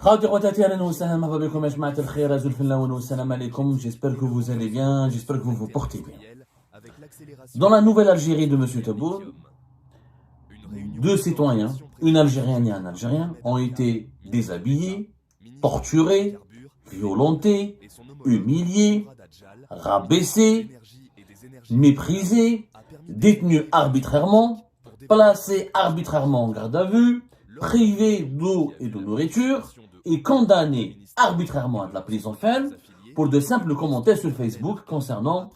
J'espère que vous allez bien, j'espère que vous vous portez bien. Dans la nouvelle Algérie de M. Tebboune, deux citoyens, une Algérienne et un Algérien, ont été déshabillés, torturés, violentés, humiliés, rabaissés, méprisés, détenus arbitrairement, placés arbitrairement en garde à vue, privés d'eau et de nourriture et condamnés arbitrairement à de la prison ferme pour de simples commentaires sur Facebook concernant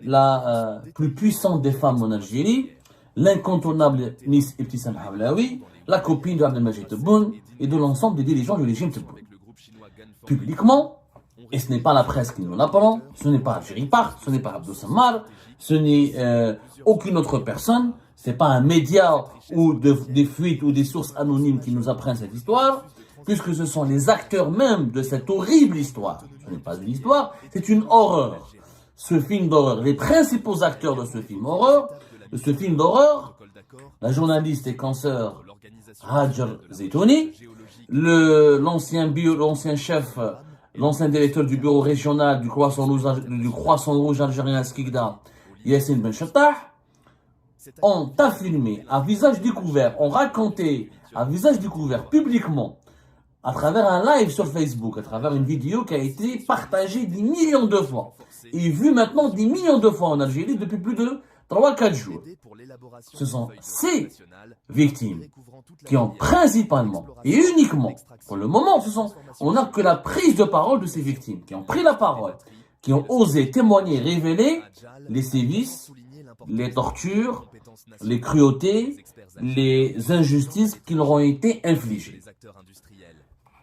la plus puissante des femmes en Algérie, l'incontournable Miss Ibtissam Hawlaoui, la copine de Abdelmajid Tebboune et de l'ensemble des dirigeants du régime Tebboune. Publiquement, et ce n'est pas la presse qui nous l'apprend, ce n'est pas Algérie Part, ce n'est pas Abdou Sammar, ce n'est aucune autre personne, ce n'est pas un média ou des fuites ou des sources anonymes qui nous apprennent cette histoire, puisque ce sont les acteurs même de cette horrible histoire. Ce n'est pas une histoire, c'est une horreur. Ce film d'horreur, les principaux acteurs de ce film d'horreur, la journaliste et consoeur Hajar Zetouni, l'ancien chef, l'ancien directeur du bureau régional du Croissant Rouge algérien Skikda, Yassine Ben Chattah, ont affirmé à visage découvert, ont raconté à visage découvert publiquement, à travers un live sur Facebook, à travers une vidéo qui a été partagée des millions de fois et vue maintenant des millions de fois en Algérie depuis plus de 3-4 jours. Ce sont ces victimes qui ont principalement et uniquement, pour le moment, on n'a que la prise de parole de ces victimes, qui ont pris la parole, qui ont osé témoigner, révéler les sévices, les tortures, les cruautés, les injustices qui leur ont été infligées.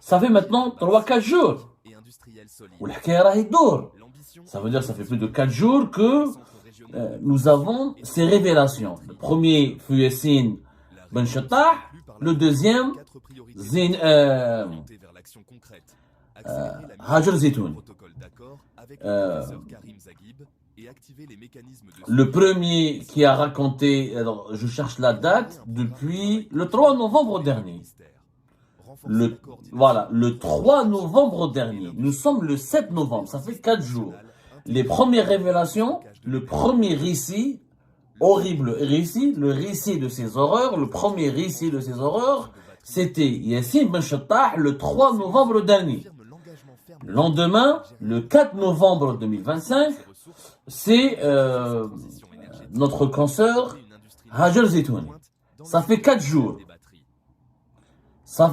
Ça fait maintenant 3-4 jours. Ça veut dire ça fait plus de 4 jours que nous avons ces révélations. Le premier fut Yassine Ben Chattah, le deuxième Hajar Zetouni. Le premier qui a raconté, alors je cherche la date, depuis le 3 novembre dernier. Le 3 novembre dernier. Nous sommes le 7 novembre, ça fait 4 jours. Les premières révélations, le premier récit, horrible récit, le récit de ces horreurs, le premier récit de ces horreurs, c'était Yassine Ben Chattah le 3 novembre dernier. Le lendemain, le 4 novembre 2025, c'est notre consoeur Hajar Zetouni. Ça fait 4 jours.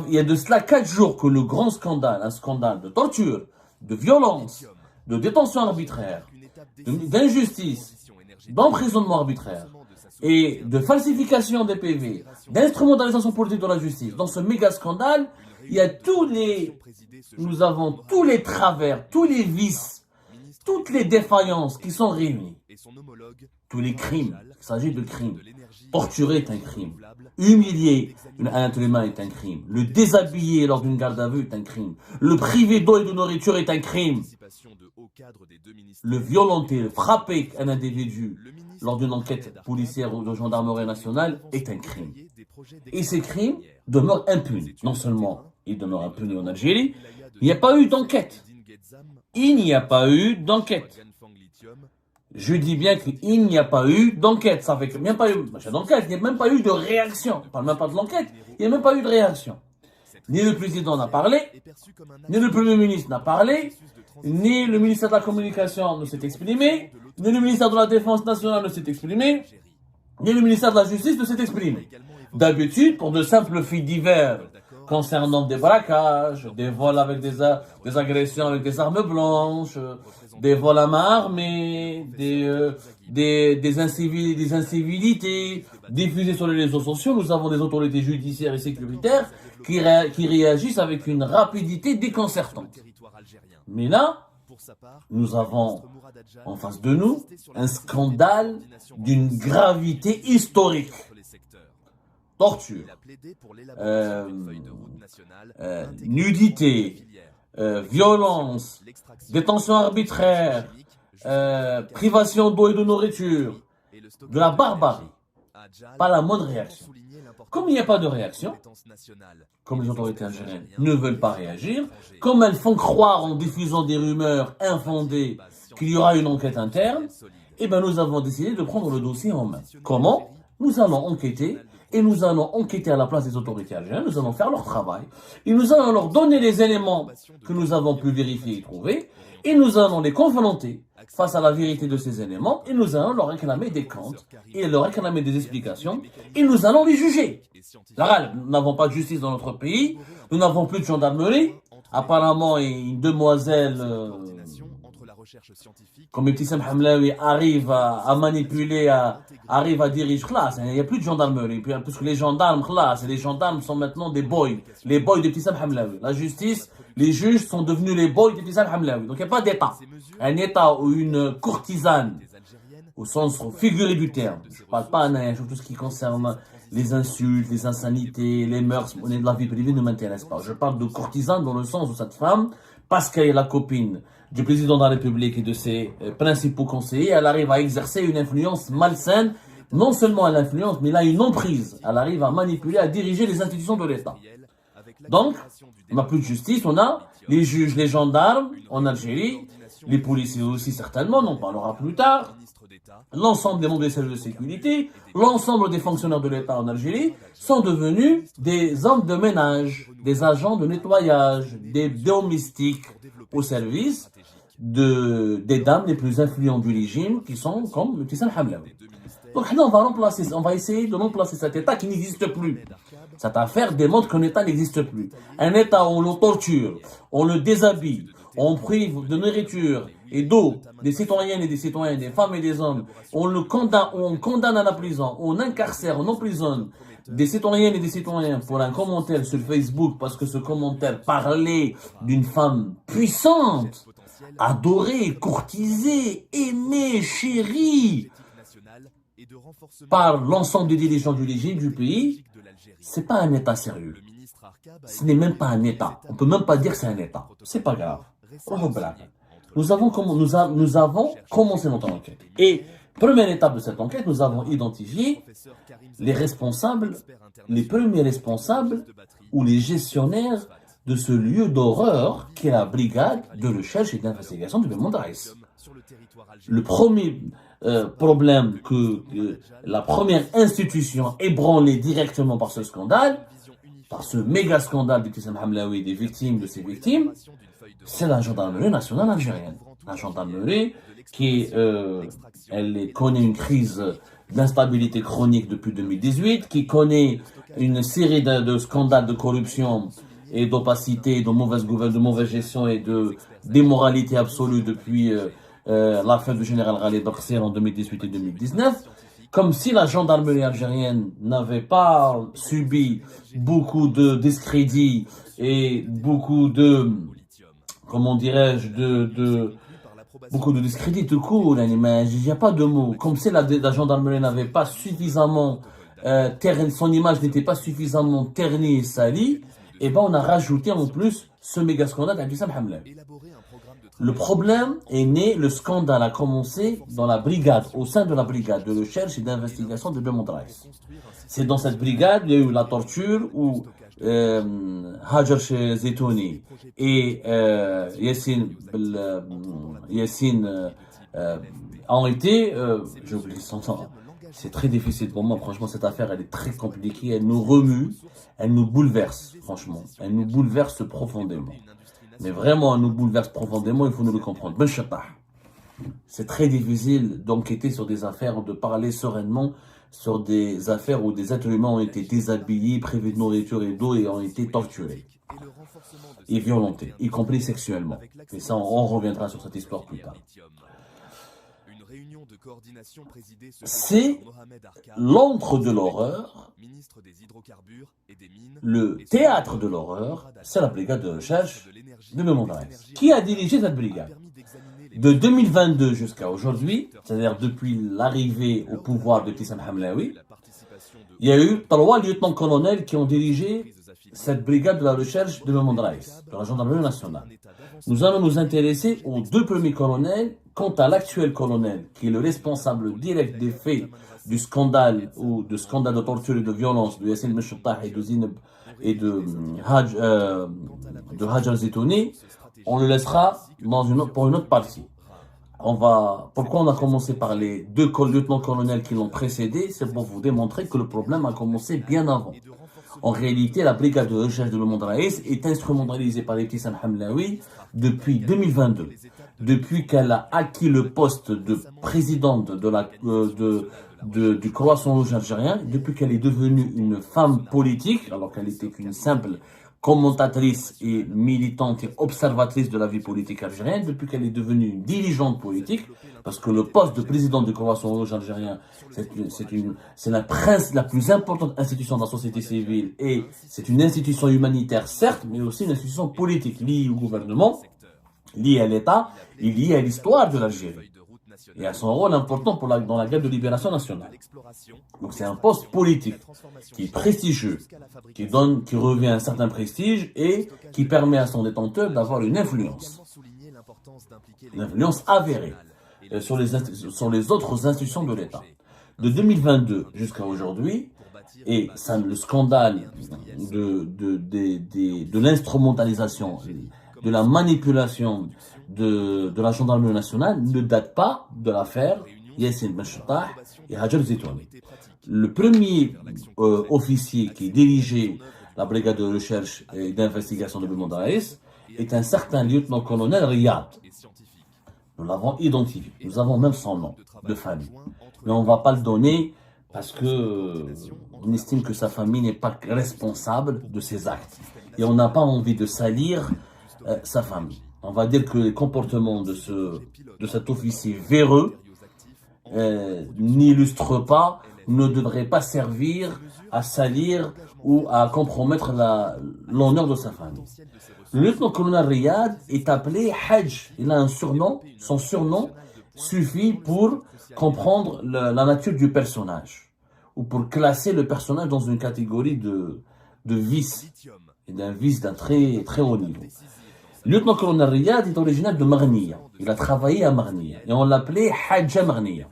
Il y a de cela 4 jours que le grand scandale, un scandale de torture, de violence, de détention arbitraire, d'injustice, d'emprisonnement arbitraire et de falsification des PV, d'instrumentalisation politique de la justice. Dans ce méga scandale, il y a nous avons tous les travers, tous les vices, toutes les défaillances qui sont réunies. Tous les crimes, il s'agit de crimes. Torturer est un crime. Humilier un être humain est un crime. Le déshabiller lors d'une garde à vue est un crime. Le priver d'eau et de nourriture est un crime. Le violenter, le frapper un individu lors d'une enquête policière ou de gendarmerie nationale est un crime. Et ces crimes demeurent impunis. Non seulement ils demeurent impunis en Algérie, il n'y a pas eu d'enquête. Il n'y a pas eu d'enquête. Je dis bien qu'il n'y a pas eu d'enquête. Ça fait qu'il n'y a pas eu d'enquête, il n'y a même pas eu de réaction. Je ne parle même pas de l'enquête, il n'y a même pas eu de réaction. Ni le président n'a parlé, ni le premier ministre n'a parlé, ni le ministère de la Communication ne s'est exprimé, ni le ministère de la Défense nationale ne s'est exprimé, ni le ministère de la Justice ne s'est exprimé. D'habitude, pour de simples faits divers concernant des braquages, des vols avec des agressions avec des armes blanches, des vols à main armée, des incivilités diffusées sur les réseaux sociaux, nous avons des autorités judiciaires et sécuritaires qui réagissent avec une rapidité déconcertante. Mais là, nous avons en face de nous un scandale d'une gravité historique. Torture, nudité, violence, détention arbitraire, privation d'eau et de nourriture, de la barbarie. Pas la moindre réaction. Comme il n'y a pas de réaction, comme les autorités algériennes ne veulent pas réagir, comme elles font croire en diffusant des rumeurs infondées qu'il y aura une enquête interne, eh bien nous avons décidé de prendre le dossier en main. Comment? Nous allons enquêter, et nous allons enquêter à la place des autorités algériennes, nous allons faire leur travail, et nous allons leur donner les éléments que nous avons pu vérifier et trouver, et nous allons les confronter face à la vérité de ces éléments, et nous allons leur réclamer des comptes, et leur réclamer des explications, et nous allons les juger. Là, nous n'avons pas de justice dans notre pays, nous n'avons plus de gendarmerie, apparemment une demoiselle comme Ibtissam Hamlaoui arrive à manipuler, arrive à diriger, il n'y a plus de gendarmerie, puisque les gendarmes, les gendarmes sont maintenant des boys, les boys d'Ibtissam Hamlaoui. La justice, les juges sont devenus les boys d'Ibtissam Hamlaoui. Donc il n'y a pas d'État. Un État ou une courtisane, au sens figuré du terme. Je ne parle pas de tout ce qui concerne les insultes, les insanités, les mœurs, de la vie privée ne m'intéresse pas. Je parle de courtisane dans le sens où cette femme, parce qu'elle est la copine du président de la République et de ses principaux conseillers, elle arrive à exercer une influence malsaine. Non seulement elle influence, mais elle a une emprise. Elle arrive à manipuler, à diriger les institutions de l'État. Donc, on n'a plus de justice, on a les juges, les gendarmes en Algérie, les policiers aussi certainement, on en parlera plus tard, l'ensemble des membres des services de sécurité, l'ensemble des fonctionnaires de l'État en Algérie sont devenus des hommes de ménage, des agents de nettoyage, des domestiques au service des dames les plus influentes du régime qui sont comme Ibtissam Hamlaoui. Donc là, on va essayer de remplacer cet État qui n'existe plus. Cette affaire démontre qu'un État n'existe plus. Un État où on le torture, on le déshabille, on prive de nourriture et d'eau des citoyennes et des citoyens, des femmes et des hommes, on condamne à la prison, on incarcère, on emprisonne des citoyennes et des citoyens pour un commentaire sur Facebook parce que ce commentaire parlait d'une femme puissante, adorée, courtisée, aimée, chérie par l'ensemble des dirigeants du régime du pays. C'est pas un État sérieux. Ce n'est même pas un État. On peut même pas dire que c'est un État. C'est pas grave. Nous avons commencé notre enquête. Et première étape de cette enquête, nous avons identifié les responsables, les premiers responsables ou les gestionnaires de ce lieu d'horreur qui est la brigade de recherche et d'investigation de Bemondrais. Le premier problème que la première institution ébranlée directement par ce scandale, par ce méga scandale d'Ibtissam Hamlaoui et des victimes de ces victimes, c'est la gendarmerie nationale algérienne. La gendarmerie qui elle connaît une crise d'instabilité chronique depuis 2018, qui connaît une série de scandales de corruption et d'opacité, de mauvaise gestion et de démoralité absolue depuis l'affaire du général Khaled Bakhsir en 2018 et 2019, comme si la gendarmerie algérienne n'avait pas subi beaucoup de discrédit et beaucoup de, comment dirais-je, beaucoup de discrédit tout court, il n'y a pas de mots. Comme si la gendarmerie n'avait pas suffisamment, son image n'était pas suffisamment ternie et salie, et ben on a rajouté en plus ce méga scandale d'Ibtissam Hamlaoui. Le problème est né, le scandale a commencé dans la brigade, au sein de la brigade de recherche et d'investigation de Bemondrais. C'est dans cette brigade il y a eu la torture où Hajar Zetouni et Yassine ont été, j'ai oublié son nom, c'est très difficile pour moi, franchement cette affaire elle est très compliquée, elle nous remue, elle nous bouleverse, franchement, elle nous bouleverse profondément. Mais vraiment, elle nous bouleverse profondément, il faut nous le comprendre. C'est très difficile d'enquêter sur des affaires, de parler sereinement sur des affaires où des êtres humains ont été déshabillés, privés de nourriture et d'eau et ont été torturés et violentés, y compris sexuellement. Et ça, on reviendra sur cette histoire plus tard. C'est l'antre de l'horreur, le théâtre de l'horreur, c'est la brigade de recherche de Bemondrais. Qui a dirigé cette brigade? De 2022 jusqu'à aujourd'hui, c'est-à-dire depuis l'arrivée au pouvoir de Ibtissam Hamlaoui, il y a eu 3 lieutenants-colonels qui ont dirigé cette brigade de la recherche de Bemondrais, de la gendarmerie nationale. Nous allons nous intéresser aux 2 premiers colonels quant à l'actuel colonel, qui est le responsable direct des faits du scandale ou de scandale de torture et de violence de Yassine Meshottah et de Zineb et de Hajar Zitouni, on le laissera pour une autre partie. Pourquoi on a commencé par les deux lieutenants-colonels qui l'ont précédé? C'est pour vous démontrer que le problème a commencé bien avant. En réalité, la brigade de recherche de Loumoud Raïs est instrumentalisée par Ibtissam Hamlaoui depuis 2022. Depuis qu'elle a acquis le poste de présidente du Croissant Rouge algérien, depuis qu'elle est devenue une femme politique, alors qu'elle était qu'une simple commentatrice et militante et observatrice de la vie politique algérienne, depuis qu'elle est devenue une dirigeante politique, parce que le poste de président du Croissant Rouge algérien, c'est la plus importante institution de la société civile et c'est une institution humanitaire, certes, mais aussi une institution politique liée au gouvernement, liée à l'État et liée à l'histoire de l'Algérie. Et a son rôle important dans la guerre de libération nationale. Donc c'est un poste politique qui est prestigieux, qui revêt un certain prestige et qui permet à son détenteur d'avoir une influence avérée sur les autres institutions de l'État. De 2022 jusqu'à aujourd'hui, et le scandale de l'instrumentalisation, de la manipulation de la gendarmerie nationale ne date pas de l'affaire Yassine Meshottah et Hajar Zitouni. Le premier officier qui dirigeait la brigade de recherche et d'investigation de Loumoud Raïs est un certain lieutenant-colonel Riyad. Nous l'avons identifié, nous avons même son nom de famille. Mais on ne va pas le donner parce on estime que sa famille n'est pas responsable de ses actes. Et on n'a pas envie de salir sa famille. On va dire que les comportements de cet officier véreux n'illustrent pas, ne devraient pas servir à salir ou à compromettre l'honneur de sa famille. Le lieutenant-colonel Riyad est appelé Hajj. Il a un surnom. Son surnom suffit pour comprendre la nature du personnage ou pour classer le personnage dans une catégorie de vice et d'un vice d'un très, très haut niveau. Le lieutenant-colonel Riyad est originaire de Marnia. Il a travaillé à Marnia et on l'appelait Hadja Marnia.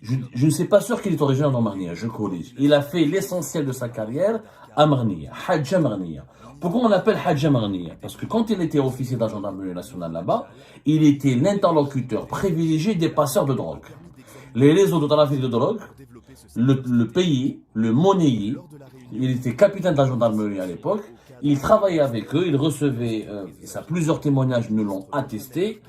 Je ne suis pas sûr qu'il est originaire de Marnia, je corrige. Il a fait l'essentiel de sa carrière à Marnia, Hadja Marnia. Pourquoi on l'appelle Hadja Marnia? Parce que quand il était officier de la gendarmerie nationale là-bas, il était l'interlocuteur privilégié des passeurs de drogue. Les réseaux de trafic de drogue, le payer, le monnayer, il était capitaine de la gendarmerie à l'époque. Il travaillait avec eux, il recevait, ça plusieurs témoignages nous l'ont attesté,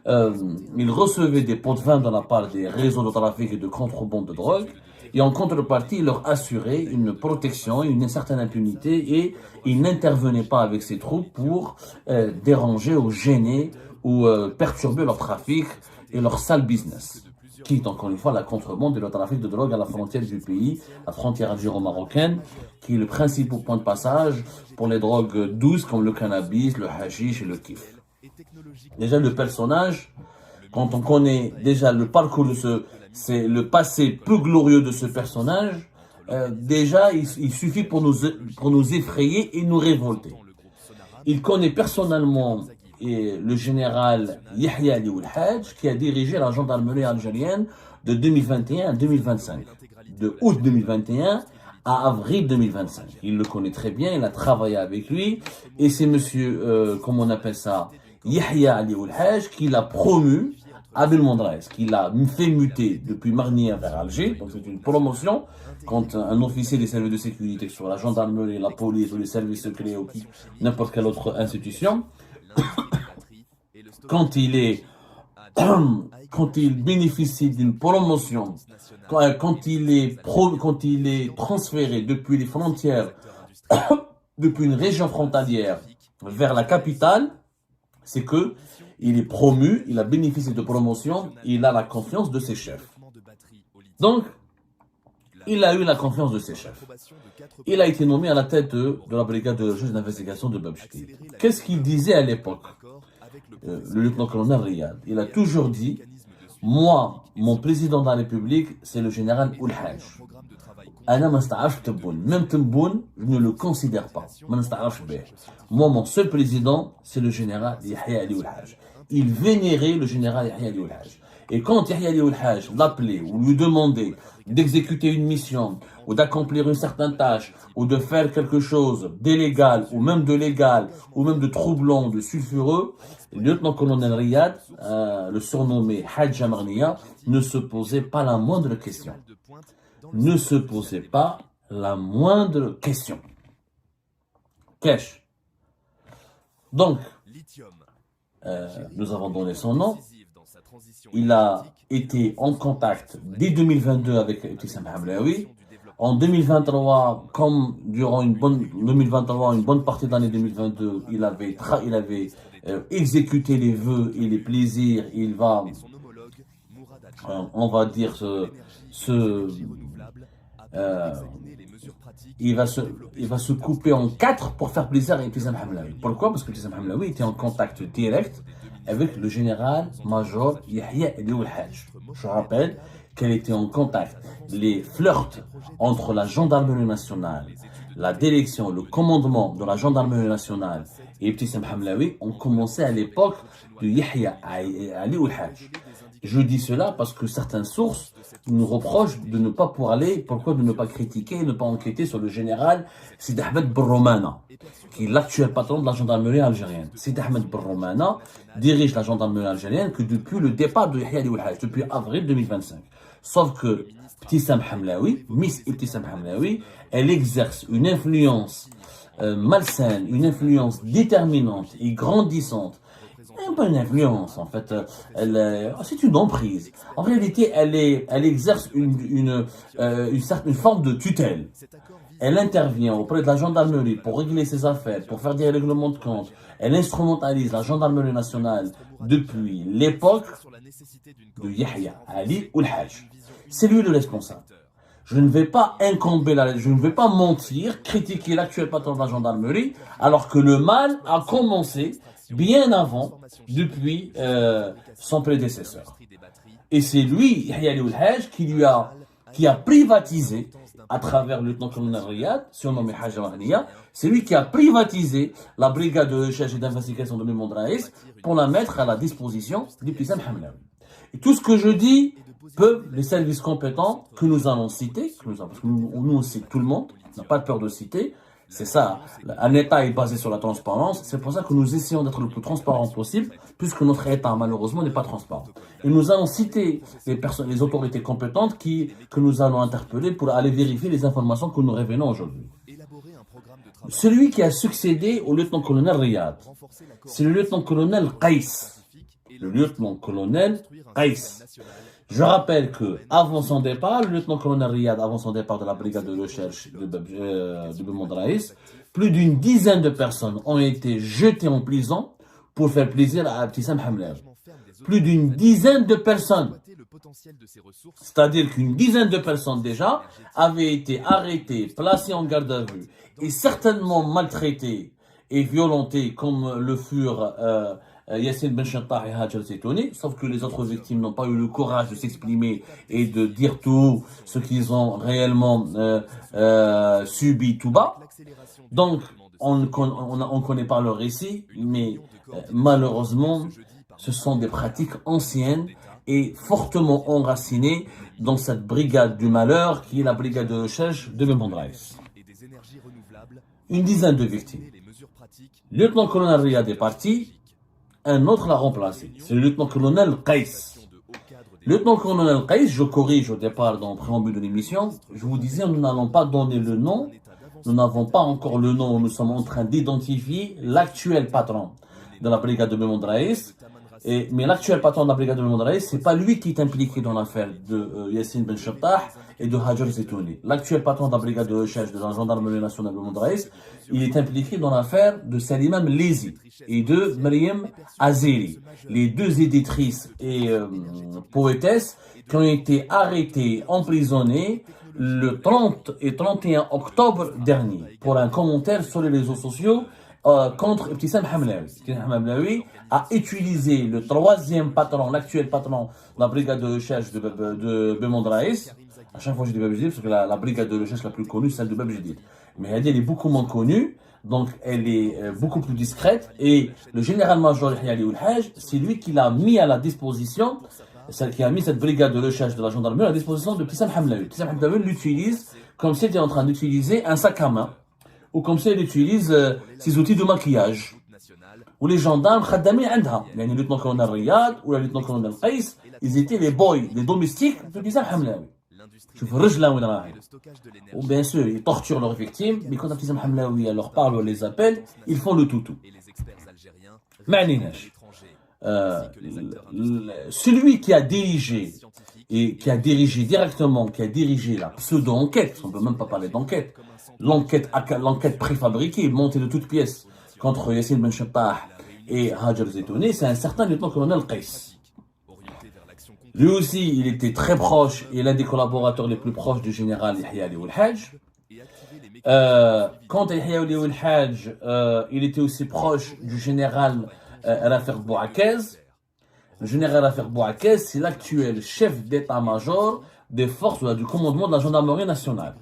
il recevait des pots de vin de la part des réseaux de trafic et de contrebande de drogue, et en contrepartie, il leur assurait une protection, une certaine impunité, et il n'intervenait pas avec ses troupes pour déranger ou gêner ou perturber leur trafic et leur sale business, qui est encore une fois la contrebande et le trafic de drogue à la frontière du pays, la frontière algéro-marocaine, qui est le principal point de passage pour les drogues douces comme le cannabis, le hashish et le kiff. Déjà le personnage, quand on connaît déjà le parcours c'est le passé peu glorieux de ce personnage, déjà il suffit pour nous effrayer et nous révolter. Il connaît personnellement le général Yahya Ali Oulhadj qui a dirigé la gendarmerie algérienne de 2021 à 2025, de août 2021 à avril 2025. Il le connaît très bien, il a travaillé avec lui et c'est monsieur, comment on appelle ça, Yahya Ali Oulhadj qui l'a promu à Loumoud Raïs, qui l'a fait muter depuis Marnia vers Alger. Donc c'est une promotion quand un officier des services de sécurité, sur la gendarmerie, la police ou les services secrets ou n'importe quelle autre institution, quand il bénéficie d'une promotion, quand il est transféré depuis les frontières, depuis une région frontalière vers la capitale, c'est que il est promu, il a bénéficié de promotion, il a la confiance de ses chefs. Donc, il a eu la confiance de ses chefs. Il a été nommé à la tête de la brigade de recherche d'investigation de Bab Jdeid. Qu'est-ce qu'il disait à l'époque, le lieutenant-colonel Riyad? Il a toujours dit, moi, mon président de la République, c'est le général Oulhadj. Même Tebboune, je ne le considère pas. Moi, mon seul président, c'est le général Yahya Ali Oulhadj. il vénérait le général Yahya Ali Oulhaj. Et quand Yahya Ali Oulhaj l'appelait ou lui demandait d'exécuter une mission, ou d'accomplir une certaine tâche, ou de faire quelque chose d'illégal, ou même de légal, ou même de troublant, de sulfureux, le lieutenant-colonel Riyad, le surnommé Hajj Amarnia, ne se posait pas la moindre question. Ne se posait pas la moindre question. Kesh. Donc, nous avons donné son nom. Il a été en contact dès 2022 avec Ibtissam Hamlaoui. En 2023, comme durant une bonne partie de l'année 2022, il avait exécuté les vœux et les plaisirs. Il va, on va dire, il va se couper en 4 pour faire plaisir à Ibtissam Hamlaoui. Pourquoi? Parce que Ibtissam Hamlaoui était en contact direct avec le général-major Yahya Ali Oulhaj. Je rappelle qu'elle était en contact. Les flirts entre la gendarmerie nationale, la direction, le commandement de la gendarmerie nationale et Ibtissam Hamlaoui ont commencé à l'époque de Yahya Ali Oulhaj. Je dis cela parce que certaines sources nous reprochent de ne pas parler, pourquoi de ne pas critiquer, ne pas enquêter sur le général Sidi Ahmed Bourromana, qui est l'actuel patron de la gendarmerie algérienne. Sidi Ahmed Bourromana dirige la gendarmerie algérienne que depuis le départ de Yahya Ali Oulhaj, depuis avril 2025. Sauf que Ibtissam Hamlaoui, Miss Ibtissam Hamlaoui, elle exerce une influence malsaine, une influence déterminante et grandissante. Elle n'a pas une influence, en fait, c'est une emprise. En réalité, elle exerce une forme de tutelle. Elle intervient auprès de la gendarmerie pour régler ses affaires, pour faire des règlements de compte. Elle instrumentalise la gendarmerie nationale depuis l'époque de Yahya Ali Oulhaj. C'est lui le responsable. Je ne vais pas je ne vais pas mentir, critiquer l'actuel patron de la gendarmerie, alors que le mal a commencé bien avant, depuis son prédécesseur. Et c'est lui, Yahya Ali Oulhaj, qui a privatisé, à travers le lieutenant-colonel Riyad, surnommé Hajj Amarnia, c'est lui qui a privatisé la brigade de recherche et d'investigation de Mémon Draïs pour la mettre à la disposition d'Ibtissam Hamlaoui. Et tout ce que je dis, peuvent les services compétents que nous allons citer, parce que nous on cite tout le monde, on n'a pas peur de citer. C'est ça, un État est basé sur la transparence, c'est pour ça que nous essayons d'être le plus transparent possible, puisque notre État, malheureusement, n'est pas transparent. Et nous allons citer les autorités compétentes que nous allons interpeller pour aller vérifier les informations que nous révélons aujourd'hui. Celui qui a succédé au lieutenant-colonel Riyad, c'est le lieutenant-colonel Qais. Le lieutenant-colonel Qais. Je rappelle que avant son départ, le lieutenant-colonel Riyad, avant son départ de la brigade de recherche de Mémon Draïs, plus d'une dizaine de personnes ont été jetées en prison pour faire plaisir à Ibtissam Hamlaoui. Plus d'une dizaine de personnes. C'est-à-dire qu'une dizaine de personnes déjà avaient été arrêtées, placées en garde à vue et certainement maltraitées et violentées comme le furent Yassine Ben Chattah et Hajar Zetouni, sauf que les autres victimes n'ont pas eu le courage de s'exprimer et de dire tout ce qu'ils ont réellement subi tout bas. Donc, on ne connaît pas leur récit, mais malheureusement, ce sont des pratiques anciennes et fortement enracinées dans cette brigade du malheur qui est la brigade de recherche de Mémon Draïs. Une dizaine de victimes. Le lieutenant-colonel Riyad est parti. Un autre l'a remplacé, c'est le lieutenant-colonel Qais. Le lieutenant-colonel Qais, je corrige au départ dans le préambule de l'émission, je vous disais, nous n'allons pas donner le nom, nous n'avons pas encore le nom, nous sommes en train d'identifier l'actuel patron de la brigade de Mémon Draïs. Mais l'actuel patron de la brigade de Mémon Draïs, c'est pas lui qui est impliqué dans l'affaire de Yassine Ben Chattah et de Hajar Zetouni. L'actuel patron de la brigade de recherche de la gendarmerie nationale de Mémon Draïs, il est impliqué dans l'affaire de Salima Mlezi et de Maryam Azeri, les deux éditrices et poétesses qui ont été arrêtées, emprisonnées le 30 et 31 octobre dernier pour un commentaire sur les réseaux sociaux contre Ibtissam Hamlaoui. Ibtissam Hamlaoui a utilisé le troisième patron, l'actuel patron de la brigade de recherche de Mémon Draïs. À chaque fois je dis Bab Jadid parce que la brigade de recherche la plus connue, c'est celle de Bab Jadid. Mais elle est beaucoup moins connue donc elle est beaucoup plus discrète. Et le général-major Yahya Ali Oulhaj, c'est lui qui l'a mis à la disposition, qui a mis cette brigade de recherche de la gendarmerie à la disposition de Ibtissam Hamlaoui. Ibtissam Hamlaoui l'utilise comme s'il était en train d'utiliser un sac à main, ou comme s'il utilise ses outils de maquillage. Ou les gendarmes, Khaddami Andha, le lieutenant-colonel Riyad ou le lieutenant-colonel Qais, ils étaient les boys, les domestiques de Ibtissam Hamlaoui. Ou bien sûr, ils torturent leurs victimes, mais quand Ibtissam Hamlaoui leur parle ou les appelle, ils font le toutou. Celui qui a dirigé directement, qui a dirigé la pseudo-enquête, on ne peut même pas parler d'enquête, l'enquête préfabriquée, montée de toutes pièces contre Yassine Ben Chattah et Hajar Zetouni, c'est un certain lieutenant-colonel Qais. Lui aussi, il était très proche et l'un des collaborateurs les plus proches du général Yahya Ali Oulhaj. Quant à Yahya Ali Oulhaj, il était aussi proche du général Rafiq Bouakez. Le général Rafiq Bouakez, c'est l'actuel chef d'état-major des forces du commandement de la gendarmerie nationale.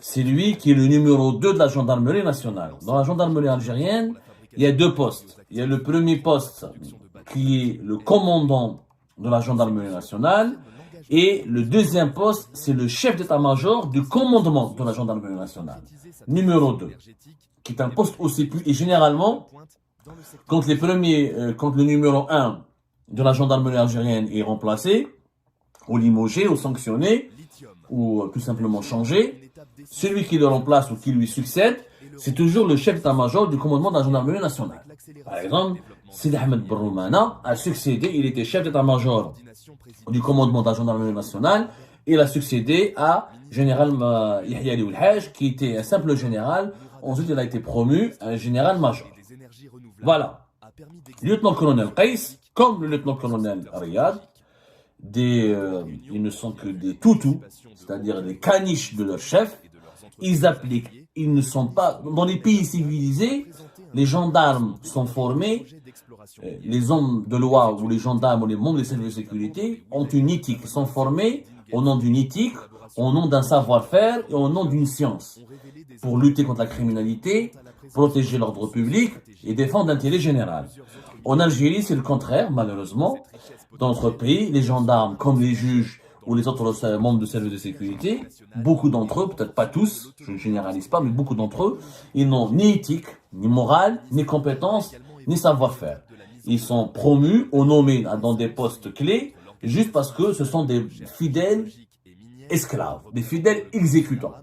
C'est lui qui est le numéro 2 de la gendarmerie nationale. Dans la gendarmerie algérienne, il y a deux postes. Il y a le premier poste qui est le commandant de la gendarmerie nationale et le deuxième poste, c'est le chef d'état-major du commandement de la gendarmerie nationale. Numéro 2, qui est un poste aussi plus... Et généralement, quand le numéro 1 de la gendarmerie algérienne est remplacé, ou limogé, ou sanctionné, ou tout simplement changé, celui qui le remplace ou qui lui succède, c'est toujours le chef d'état-major du commandement de la gendarmerie nationale. Par exemple, Sidi Ahmed Broummana a succédé, il était chef d'état-major du commandement de la gendarmerie nationale, il a succédé à général Yahya Ali Oulhaj, qui était un simple général, ensuite il a été promu à un général-major. Voilà. Lieutenant-colonel Qais, comme le lieutenant-colonel Riyad, ils ne sont que des toutous, c'est-à-dire des caniches de leur chef. Ils appliquent, ils ne sont pas... Dans les pays civilisés, les gendarmes sont formés, les hommes de loi ou les gendarmes ou les membres des services de sécurité ont une éthique, ils sont formés au nom d'une éthique, au nom d'un savoir-faire et au nom d'une science, pour lutter contre la criminalité, protéger l'ordre public et défendre l'intérêt général. En Algérie, c'est le contraire, malheureusement. Dans notre pays, les gendarmes, comme les juges ou les autres membres de services de sécurité, beaucoup d'entre eux, peut-être pas tous, je ne généralise pas, mais beaucoup d'entre eux, ils n'ont ni éthique, ni morale, ni compétence, ni savoir-faire. Ils sont promus ou nommés dans des postes clés juste parce que ce sont des fidèles esclaves, des fidèles exécutants.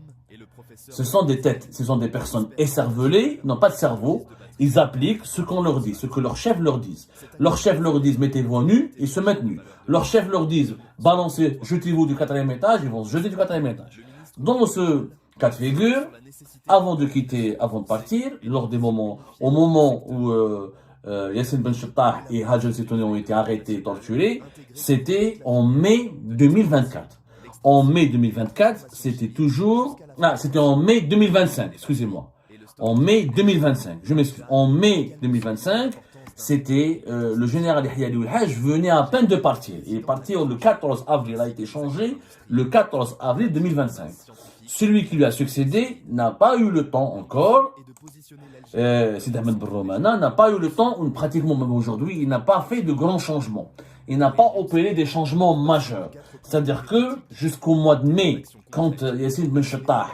Ce sont des têtes, ce sont des personnes écervelées, n'ont pas de cerveau. Ils appliquent ce qu'on leur dit, ce que leurs chefs leur disent. Leurs chefs leur disent mettez-vous en nu, ils se mettent nus. Leurs chefs leur disent balancez, jetez-vous du 4e étage, ils vont se jeter du 4e étage. Dans ce cas de figure, avant de partir, au moment où Yassine Ben Chattah et Hajar Zetouni ont été arrêtés, torturés, c'était en mai 2024. En mai 2024, c'était en mai 2025, excusez-moi. En mai 2025, je m'excuse. En mai 2025, c'était le général Yahya Ali Oulhaj venait à peine de partir. Il est parti le 14 avril, il a été changé le 14 avril 2025. Celui qui lui a succédé n'a pas eu le temps encore. Sidi Ahmed Broummana n'a pas eu le temps, ou pratiquement même aujourd'hui, il n'a pas fait de grands changements. Il n'a pas opéré des changements majeurs. C'est-à-dire que jusqu'au mois de mai, quand Yassine Ben Chattah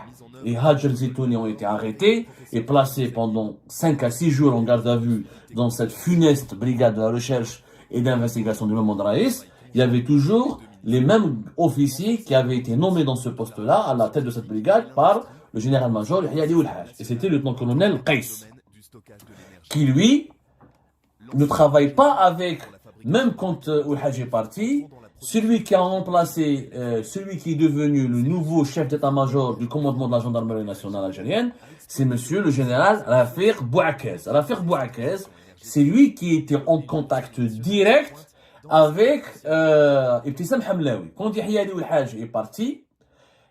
et Hajar Zetouni ont été arrêtés et placés pendant 5 à 6 jours en garde à vue dans cette funeste brigade de la recherche et d'investigation du Mamoud Raïs, il y avait toujours les mêmes officiers qui avaient été nommés dans ce poste-là, à la tête de cette brigade, par le général-major Yahya Ali Oulhaj. Et c'était le lieutenant-colonel Qais, qui lui ne travaille pas avec, même quand Oulhaj est parti, celui qui a remplacé, celui qui est devenu le nouveau chef d'état-major du commandement de la gendarmerie nationale algérienne, c'est monsieur le général Rafiq Bouakez. Rafiq Bouakez, c'est lui qui était en contact direct avec Ibtissam Hamlaoui. Quand Yahya Ali Oulhaj est parti,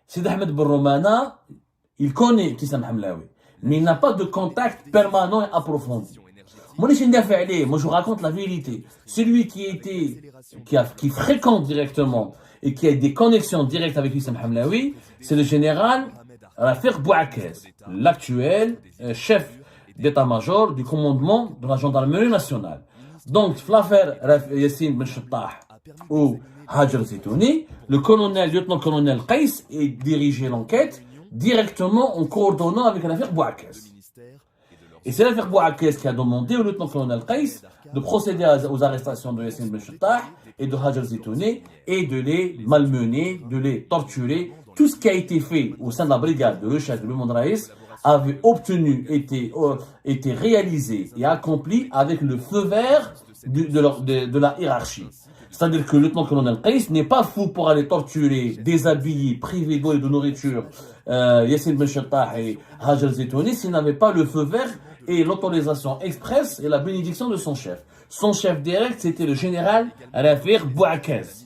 Sidi Ahmed Broummana, il connaît Ibtissam Hamlaoui, mais il n'a pas de contact permanent et approfondi. Moi, je vous raconte la vérité. Celui qui fréquente directement et qui a des connexions directes avec Ibtissam Hamlaoui, c'est le général Rafiq Bouakez, l'actuel chef d'état-major du commandement de la gendarmerie nationale. Donc, l'affaire Yassine Ben Chattah ou Hajar Zitouni, le lieutenant-colonel Qais est dirigé l'enquête directement en coordonnant avec l'affaire Bouakas. Et c'est l'affaire Bouakas qui a demandé au lieutenant-colonel Qais de procéder aux arrestations de Yassine Ben Chattah et de Hajar Zitouni et de les malmener, de les torturer. Tout ce qui a été fait au sein de la brigade de Recherche de Belmond Raïs avait été réalisé et accompli avec le feu vert de la hiérarchie. C'est-à-dire que le lieutenant-colonel Qais n'est pas fou pour aller torturer, déshabiller, priver d'eau et de nourriture Yassine Ben Chattah et Hajar Zitouni s'il n'avait pas le feu vert et l'autorisation expresse et la bénédiction de son chef. Son chef direct, c'était le général Rafir Bouakas.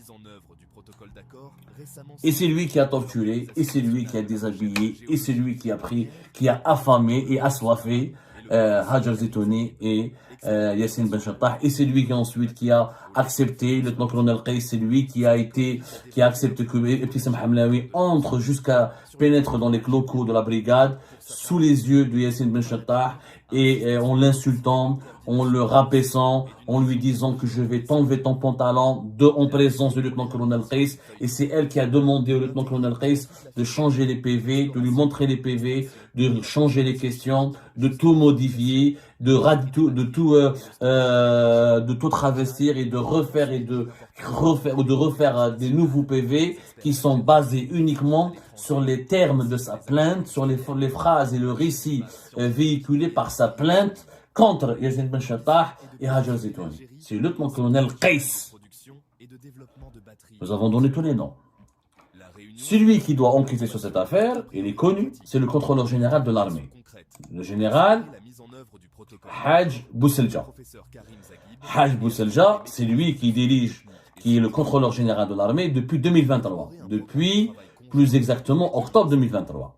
Et c'est lui qui a torturé, et c'est lui qui a déshabillé, et c'est lui qui a affamé et assoiffé Hajar Zitouni et Yassine Ben Chattah, et c'est lui qui a accepté, le lieutenant-colonel Qais, c'est lui qui a accepté que Ibtissam Hamlaoui pénètre dans les locaux de la brigade, sous les yeux de Yassine Ben Chattah, et en l'insultant, en le rabaissant, en lui disant que je vais t'enlever ton pantalon en présence du lieutenant-colonel Qais. Et c'est elle qui a demandé au lieutenant-colonel Qais de changer les PV, de lui montrer les PV, de changer les questions, de tout modifier, de tout travestir et de refaire des nouveaux PV qui sont basés uniquement sur les termes de sa plainte, sur les phrases et le récit véhiculé par sa plainte contre Yassine Ben Chattah et Hajar Zitouni. C'est le lieutenant-colonel Qais. Nous avons donné tous les noms. Celui qui doit enquêter sur cette affaire, il est connu, c'est le contrôleur général de l'armée. Le général Haj Bousselja. Haj Bousselja, c'est lui qui est le contrôleur général de l'armée depuis 2023. Depuis, plus exactement, octobre 2023.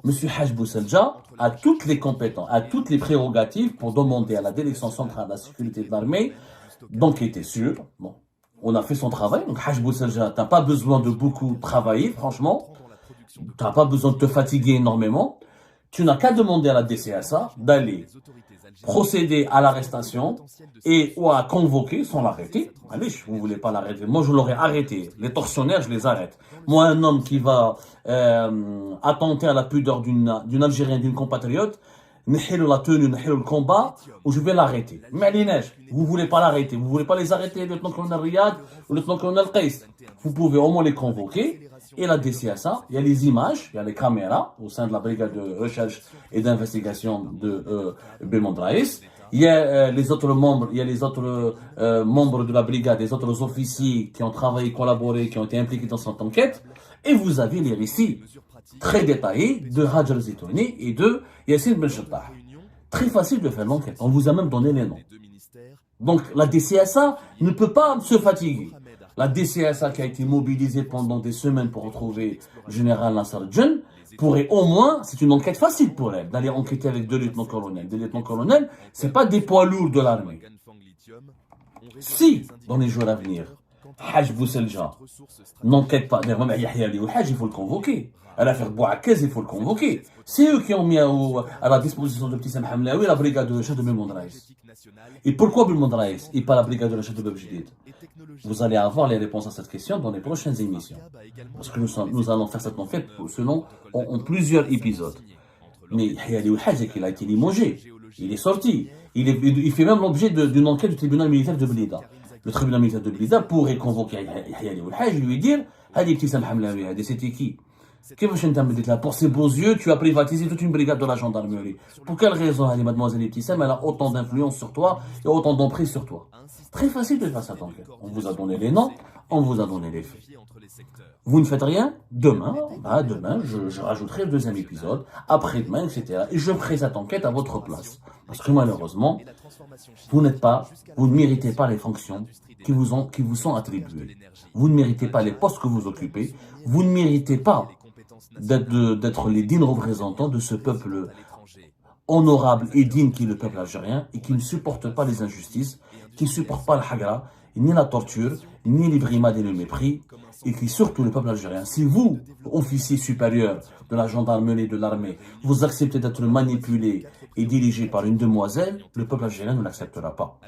Monsieur Haj Bousselja a toutes les compétences, a toutes les prérogatives pour demander à la direction centrale de la sécurité de l'armée d'enquêter sur. Bon, on a fait son travail. Donc Haj Bousselja, t'as pas besoin de beaucoup travailler, franchement. T'as pas besoin de te fatiguer énormément. Tu n'as qu'à demander à la DCSA d'aller procéder à l'arrestation ou à convoquer sans l'arrêter. Allez, vous voulez pas l'arrêter. Moi, je l'aurais arrêté. Les tortionnaires, je les arrête. Moi, un homme qui va attenter à la pudeur d'une Algérienne, d'une compatriote, la tenue, le combat, ou je vais l'arrêter. Mais les neiges, vous voulez pas l'arrêter. Vous voulez pas les arrêter, le lieutenant-colonel Riyad ou le lieutenant-colonel Qais. Vous pouvez au moins les convoquer. Et la DCSA, il y a les images, il y a les caméras au sein de la brigade de recherche et d'investigation de Belmond Raïs. Il y a les autres membres, membres de la brigade, les autres officiers qui ont travaillé, collaboré, qui ont été impliqués dans cette enquête. Et vous avez les récits très détaillés de Hajar Zitouni et de Yassine Ben Chattah. Très facile de faire l'enquête. On vous a même donné les noms. Donc la DCSA ne peut pas se fatiguer. La DCSA qui a été mobilisée pendant des semaines pour retrouver le général Nasser Djen pourrait au moins, c'est une enquête facile pour elle, d'aller enquêter avec deux lieutenants-colonels. Des lieutenants-colonels, c'est pas des poids lourds de l'armée. Si, dans les jours à venir, Haj Bousselja n'enquête pas, il faut le convoquer. À l'affaire Bouakas, il faut le convoquer. C'est eux qui ont mis à la disposition de Ibtissam Hamlaoui la brigade de recherche de Belmond Raïs. Et pourquoi Belmond Raïs et pas la brigade de recherche de Bebjdid? Vous allez avoir les réponses à cette question dans les prochaines émissions. Parce que nous allons faire cette enquête en plusieurs épisodes. Mais Hayali Ouhaj, il a été limogé. Il est sorti. Il fait même l'objet d'une enquête du tribunal militaire de Blida. Le tribunal militaire de Blida pourrait convoquer Hayali Ouhaj et lui dire Hadi Ibtissam Hamlaoui, c'était qui? Pour ses beaux yeux, tu as privatisé toute une brigade de la gendarmerie. Pour quelle raison, mademoiselle Ibtissam, elle a autant d'influence sur toi et autant d'emprise sur toi? Très facile de faire cette enquête. On vous a donné les noms, on vous a donné les faits. Vous ne faites rien, demain, je rajouterai le deuxième épisode, après-demain, etc. Et je ferai cette enquête à votre place. Parce que malheureusement, vous ne méritez pas les fonctions qui vous sont attribuées. Vous ne méritez pas les postes que vous occupez. Vous ne méritez pas d'être les dignes représentants de ce peuple honorable et digne qui est le peuple algérien et qui ne supporte pas les injustices, qui ne supporte pas le hagra ni la torture, ni les brimades et le mépris, et que surtout le peuple algérien, si vous, officier supérieur de la gendarmerie et de l'armée, vous acceptez d'être manipulé et dirigé par une demoiselle, le peuple algérien ne l'acceptera pas.